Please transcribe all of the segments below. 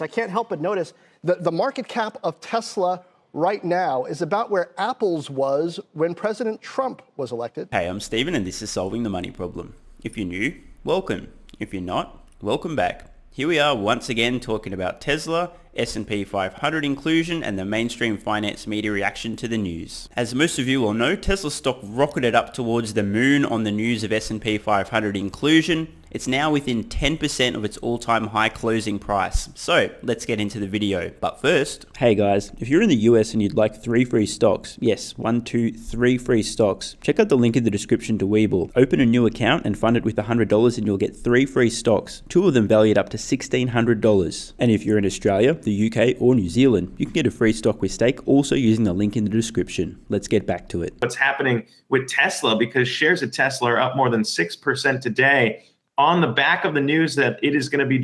I can't help but notice the market cap of Tesla right now is about where Apple's was when President Trump was elected. Hey, I'm Steven and this is Solving the Money Problem. If you're new, welcome. If you're not, welcome back. Here we are once again talking about Tesla, S&P 500 inclusion and the mainstream finance media reaction to the news. As most of you will know, Tesla stock rocketed up towards the moon on the news of S&P 500 inclusion. It's now within 10% of its all-time high closing price. So let's get into the video. But first, hey guys, if you're in the US and you'd like 3 free stocks, yes, 3 free stocks, check out the link in the description to WeBull. Open a new account and fund it with $100 and you'll get 3 free stocks, 2 of them valued up to $1,600. And if you're in Australia, the UK or New Zealand, you can get a free stock with stake also using the link in the description. Let's get back to it. What's happening with Tesla, because shares of Tesla are up more than 6% today on the back of the news that it is going to be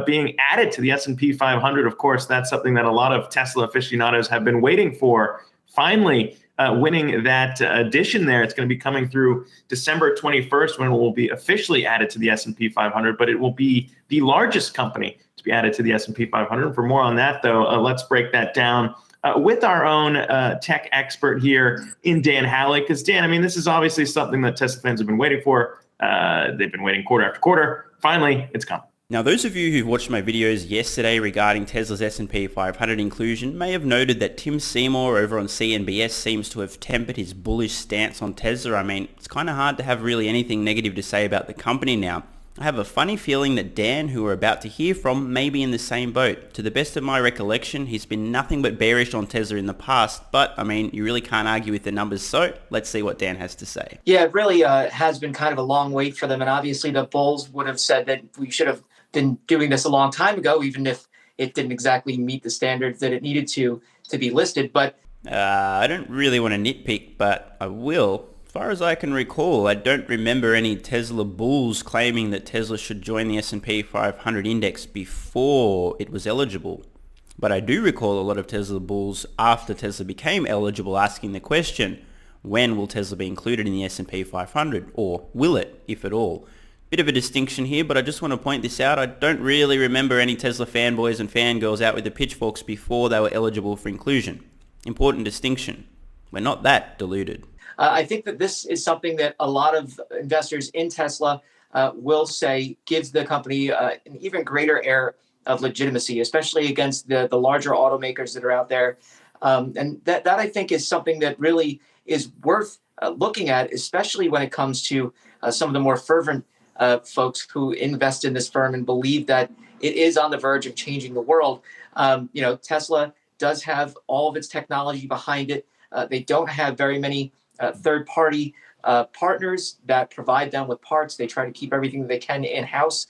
being added to the S&P 500. Of course, that's something that a lot of Tesla aficionados have been waiting for. Finally, winning that addition there. It's going to be coming through December 21st when it will be officially added to the S&P 500, but it will be the largest company to be added to the S&P 500. For more on that, though, let's break that down with our own tech expert here in Dan Halley. Because Dan, I mean, this is obviously something that Tesla fans have been waiting for. They've been waiting quarter after quarter. Finally, it's come. Now, those of you who've watched my videos yesterday regarding Tesla's S&P 500 inclusion may have noted that Tim Seymour over on CNBC seems to have tempered his bullish stance on Tesla. I mean, it's kind of hard to have really anything negative to say about the company now. I have a funny feeling that Dan, who we're about to hear from, may be in the same boat. To the best of my recollection, he's been nothing but bearish on Tesla in the past, but I mean, you really can't argue with the numbers, so let's see what Dan has to say. Yeah, it really has been kind of a long wait for them, and obviously the bulls would have said that we should have been doing this a long time ago, even if it didn't exactly meet the standards that it needed to be listed. But I don't really want to nitpick, but I will. As far as I can recall, I don't remember any Tesla bulls claiming that Tesla should join the S&P 500 index before it was eligible. But I do recall a lot of Tesla bulls after Tesla became eligible asking the question, when will Tesla be included in the S&P 500? Or will it, if at all? Bit of a distinction here, but I just want to point this out. I don't really remember any Tesla fanboys and fangirls out with the pitchforks before they were eligible for inclusion. Important distinction. We're not that deluded. I think that this is something that a lot of investors in Tesla will say gives the company an even greater air of legitimacy, especially against the larger automakers that are out there. And that I think is something that really is worth looking at, especially when it comes to some of the more fervent folks who invest in this firm and believe that it is on the verge of changing the world. Tesla does have all of its technology behind it. They don't have very many third-party partners that provide them with parts. They try to keep everything that they can in-house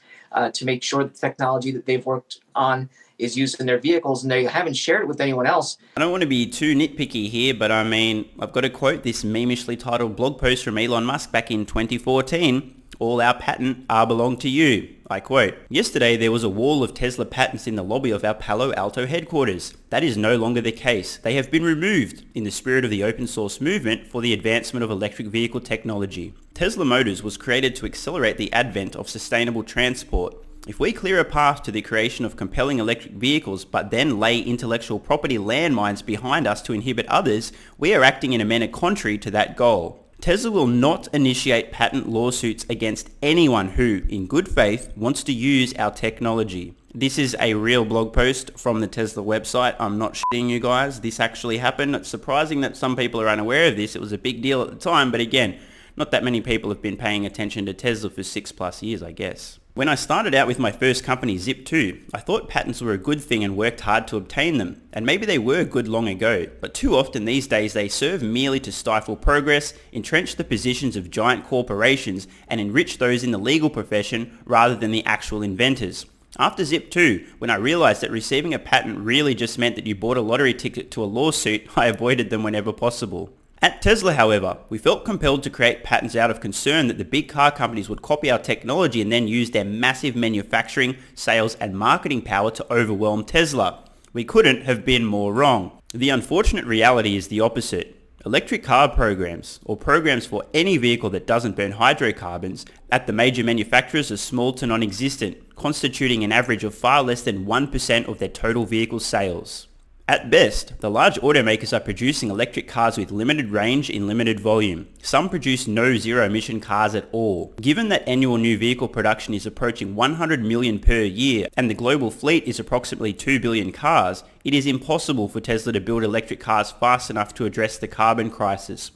to make sure the technology that they've worked on is used in their vehicles, and they haven't shared it with anyone else. I don't want to be too nitpicky here, but I mean, I've got to quote this memishly titled blog post from Elon Musk back in 2014. All our patents belong to you. I quote, yesterday there was a wall of Tesla patents in the lobby of our Palo Alto headquarters. That is no longer the case. They have been removed in the spirit of the open source movement for the advancement of electric vehicle technology. Tesla Motors was created to accelerate the advent of sustainable transport. If we clear a path to the creation of compelling electric vehicles but then lay intellectual property landmines behind us to inhibit others, we are acting in a manner contrary to that goal. Tesla will not initiate patent lawsuits against anyone who, in good faith, wants to use our technology. This is a real blog post from the Tesla website. I'm not shitting you guys. This actually happened. It's surprising that some people are unaware of this. It was a big deal at the time, but again, not that many people have been paying attention to Tesla for 6+ years, I guess. When I started out with my first company, Zip2, I thought patents were a good thing and worked hard to obtain them. And maybe they were good long ago, but too often these days they serve merely to stifle progress, entrench the positions of giant corporations, and enrich those in the legal profession rather than the actual inventors. After Zip2, when I realized that receiving a patent really just meant that you bought a lottery ticket to a lawsuit, I avoided them whenever possible. At Tesla, however, we felt compelled to create patents out of concern that the big car companies would copy our technology and then use their massive manufacturing, sales, and marketing power to overwhelm Tesla. We couldn't have been more wrong. The unfortunate reality is the opposite. Electric car programs, or programs for any vehicle that doesn't burn hydrocarbons, at the major manufacturers are small to non-existent, constituting an average of far less than 1% of their total vehicle sales. At best, the large automakers are producing electric cars with limited range in limited volume. Some produce no zero-emission cars at all. Given that annual new vehicle production is approaching 100 million per year and the global fleet is approximately 2 billion cars, it is impossible for Tesla to build electric cars fast enough to address the carbon crisis.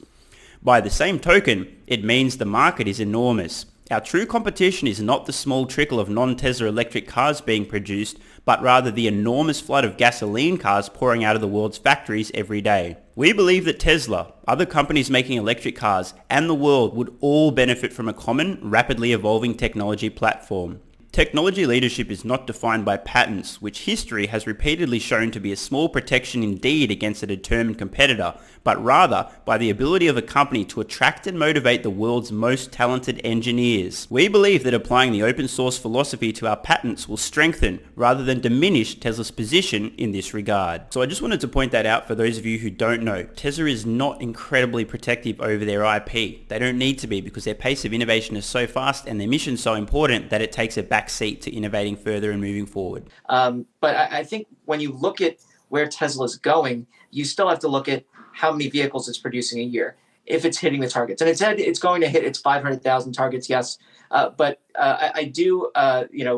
By the same token, it means the market is enormous. Our true competition is not the small trickle of non-Tesla electric cars being produced, but rather the enormous flood of gasoline cars pouring out of the world's factories every day. We believe that Tesla, other companies making electric cars, and the world would all benefit from a common, rapidly evolving technology platform. Technology leadership is not defined by patents, which history has repeatedly shown to be a small protection indeed against a determined competitor, but rather by the ability of a company to attract and motivate the world's most talented engineers. We believe that applying the open source philosophy to our patents will strengthen rather than diminish Tesla's position in this regard. So I just wanted to point that out for those of you who don't know. Tesla is not incredibly protective over their IP. They don't need to be because their pace of innovation is so fast and their mission so important that it takes a back seat to innovating further and moving forward. But I think when you look at where Tesla's going, you still have to look at how many vehicles it's producing a year, if it's hitting the targets. And it said it's going to hit its 500,000 targets, yes. But I do,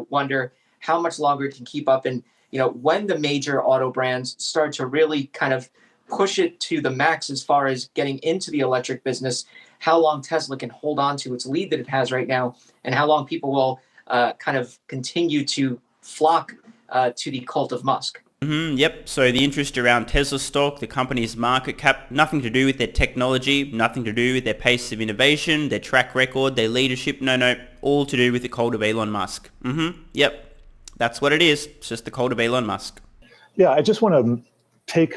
wonder how much longer it can keep up. And, when the major auto brands start to really kind of push it to the max as far as getting into the electric business, how long Tesla can hold on to its lead that it has right now, and how long people will kind of continue to flock to the cult of Musk. Yep, so the interest around Tesla stock, the company's market cap, nothing to do with their technology, nothing to do with their pace of innovation, their track record, their leadership, no, all to do with the cult of Elon Musk. Yep, that's what it is, it's just the cult of Elon Musk. Yeah, I just want to take,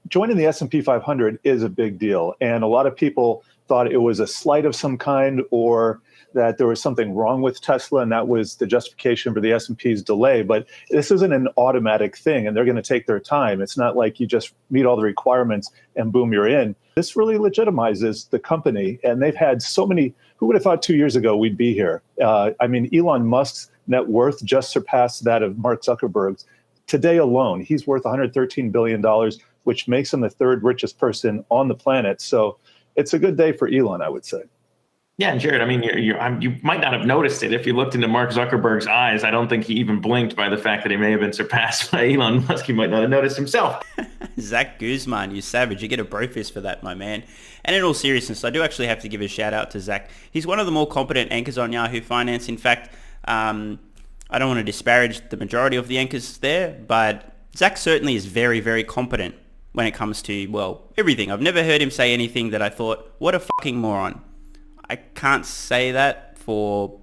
joining the S&P 500 is a big deal, and a lot of people thought it was a slight of some kind or that there was something wrong with Tesla, and that was the justification for the S&P's delay. But this isn't an automatic thing, and they're going to take their time. It's not like you just meet all the requirements and boom, you're in. This really legitimizes the company, and they've had so many. Who would have thought 2 years ago we'd be here? Elon Musk's net worth just surpassed that of Mark Zuckerberg's. Today alone, he's worth $113 billion, which makes him the third richest person on the planet. So it's a good day for Elon, I would say. Yeah, and Jared, you might not have noticed it if you looked into Mark Zuckerberg's eyes. I don't think he even blinked by the fact that he may have been surpassed by Elon Musk. He might not have noticed himself. Zach Guzman, you savage. You get a bro fist for that, my man. And in all seriousness, I do actually have to give a shout out to Zach. He's one of the more competent anchors on Yahoo Finance. In fact, I don't want to disparage the majority of the anchors there, but Zach certainly is very, very competent when it comes to, everything. I've never heard him say anything that I thought, what a fucking moron. I can't say that for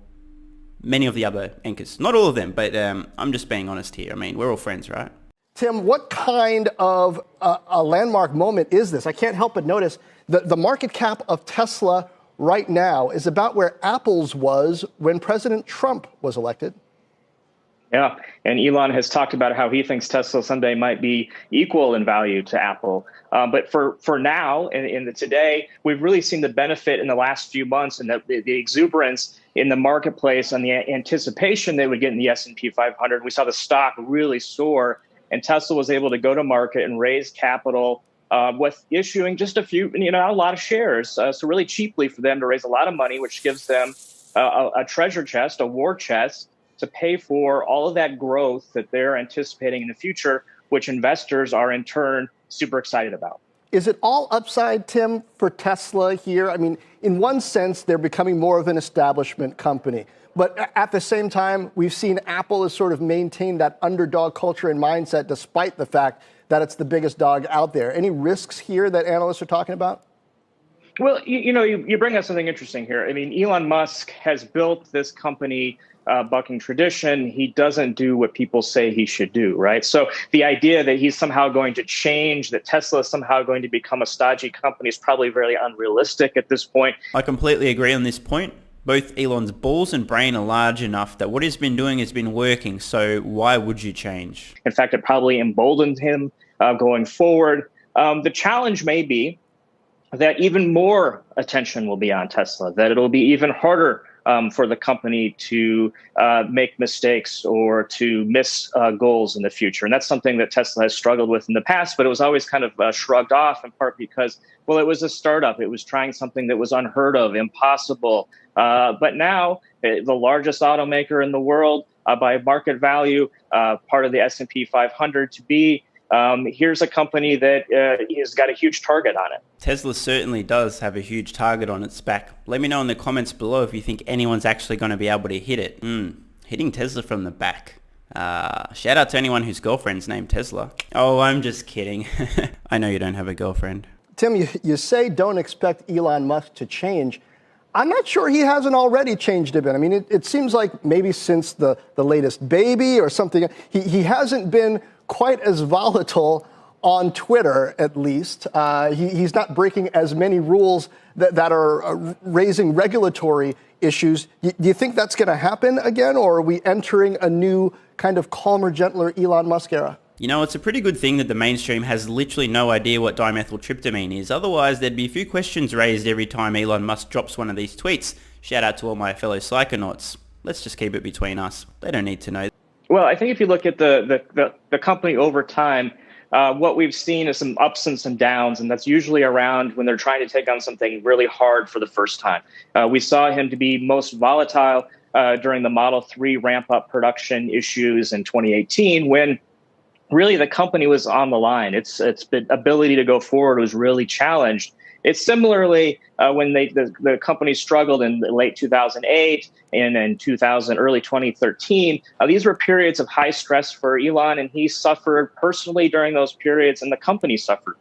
many of the other anchors. Not all of them, but I'm just being honest here. I mean, we're all friends, right? Tim, what kind of a landmark moment is this? I can't help but notice the market cap of Tesla right now is about where Apple's was when President Trump was elected. Yeah, and Elon has talked about how he thinks Tesla someday might be equal in value to Apple. But for now, in the today, we've really seen the benefit in the last few months and the exuberance in the marketplace and the anticipation they would get in the S&P 500. We saw the stock really soar, and Tesla was able to go to market and raise capital with issuing just a lot of shares. So really cheaply for them to raise a lot of money, which gives them a treasure chest, a war chest, to pay for all of that growth that they're anticipating in the future, which investors are in turn super excited about. Is it all upside, Tim, for Tesla here? I mean, in one sense, they're becoming more of an establishment company. But at the same time, we've seen Apple has sort of maintained that underdog culture and mindset despite the fact that it's the biggest dog out there. Any risks here that analysts are talking about? Well, you bring up something interesting here. I mean, Elon Musk has built this company bucking tradition. He doesn't do what people say he should do, right? So the idea that he's somehow going to change, that Tesla is somehow going to become a stodgy company is probably very unrealistic at this point. I completely agree on this point. Both Elon's balls and brain are large enough that what he's been doing has been working. So why would you change? In fact, it probably emboldened him going forward. The challenge may be that even more attention will be on Tesla, that it'll be even harder for the company to make mistakes or to miss goals in the future. And that's something that Tesla has struggled with in the past, but it was always kind of shrugged off, in part because, well, it was a startup. It was trying something that was unheard of, impossible. But now, the largest automaker in the world by market value, part of the S&P 500 to be, here's a company that has got a huge target on it. Tesla certainly does have a huge target on its back. Let me know in the comments below if you think anyone's actually going to be able to hit it. Hitting Tesla from the back. Shout out to anyone whose girlfriend's named Tesla. Oh, I'm just kidding. I know you don't have a girlfriend. Tim, you say don't expect Elon Musk to change. I'm not sure he hasn't already changed a bit. I mean, it seems like maybe since the latest baby or something, he hasn't been quite as volatile on Twitter, at least. He's not breaking as many rules that are raising regulatory issues. Do you think that's going to happen again, or are we entering a new kind of calmer, gentler Elon Musk era? You know, it's a pretty good thing that the mainstream has literally no idea what dimethyltryptamine is. Otherwise, there'd be a few questions raised every time Elon Musk drops one of these tweets. Shout out to all my fellow psychonauts. Let's just keep it between us. They don't need to know. Well, I think if you look at the company over time, what we've seen is some ups and some downs, and that's usually around when they're trying to take on something really hard for the first time. We saw him to be most volatile during the Model 3 ramp-up production issues in 2018, when really the company was on the line. Its ability to go forward was really challenged. It's similarly when the company struggled in late 2008 and in early 2013. These were periods of high stress for Elon, and he suffered personally during those periods, and the company suffered.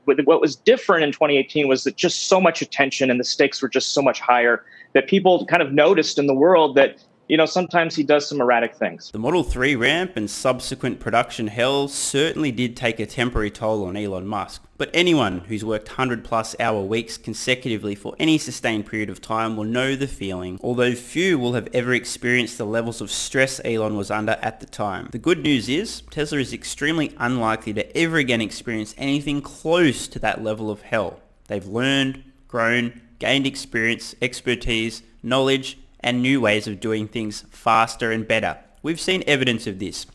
What was different in 2018 was that just so much attention and the stakes were just so much higher that people kind of noticed in the world that, you know, sometimes he does some erratic things. The Model 3 ramp and subsequent production hell certainly did take a temporary toll on Elon Musk. But anyone who's worked 100+ hour weeks consecutively for any sustained period of time will know the feeling, although few will have ever experienced the levels of stress Elon was under at the time. The good news is, Tesla is extremely unlikely to ever again experience anything close to that level of hell. They've learned, grown, gained experience, expertise, knowledge, and new ways of doing things faster and better. We've seen evidence of this.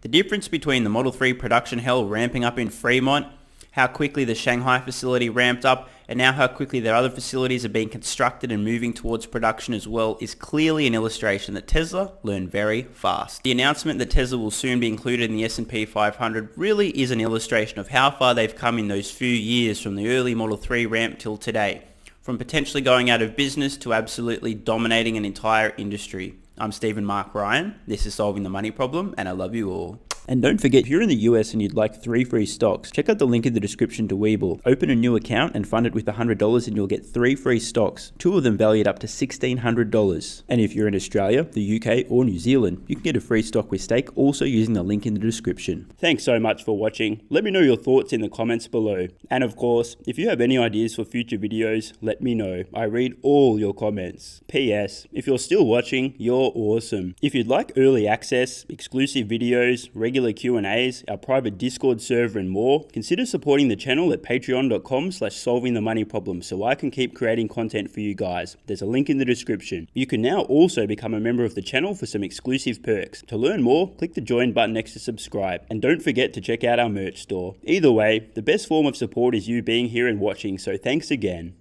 The difference between the Model 3 production hell ramping up in Fremont, how quickly the Shanghai facility ramped up, and now how quickly their other facilities are being constructed and moving towards production as well, is clearly an illustration that Tesla learned very fast. The announcement that Tesla will soon be included in the S&P 500 really is an illustration of how far they've come in those few years from the early Model 3 ramp till today. From potentially going out of business to absolutely dominating an entire industry. I'm Stephen Mark Ryan, this is Solving the Money Problem, and I love you all. And don't forget, if you're in the US and you'd like 3 free stocks, check out the link in the description to WeBull. Open a new account and fund it with $100 and you'll get 3 free stocks, 2 of them valued up to $1,600. And if you're in Australia, the UK or New Zealand, you can get a free stock with stake also using the link in the description. Thanks so much for watching. Let me know your thoughts in the comments below. And of course, if you have any ideas for future videos, let me know. I read all your comments. P.S. If you're still watching, you're awesome. If you'd like early access, exclusive videos, regular Q&As, our private Discord server and more, consider supporting the channel at patreon.com/solvingthemoneyproblem so I can keep creating content for you guys. There's a link in the description. You can now also become a member of the channel for some exclusive perks. To learn more, click the join button next to subscribe. And don't forget to check out our merch store. Either way, the best form of support is you being here and watching, so thanks again.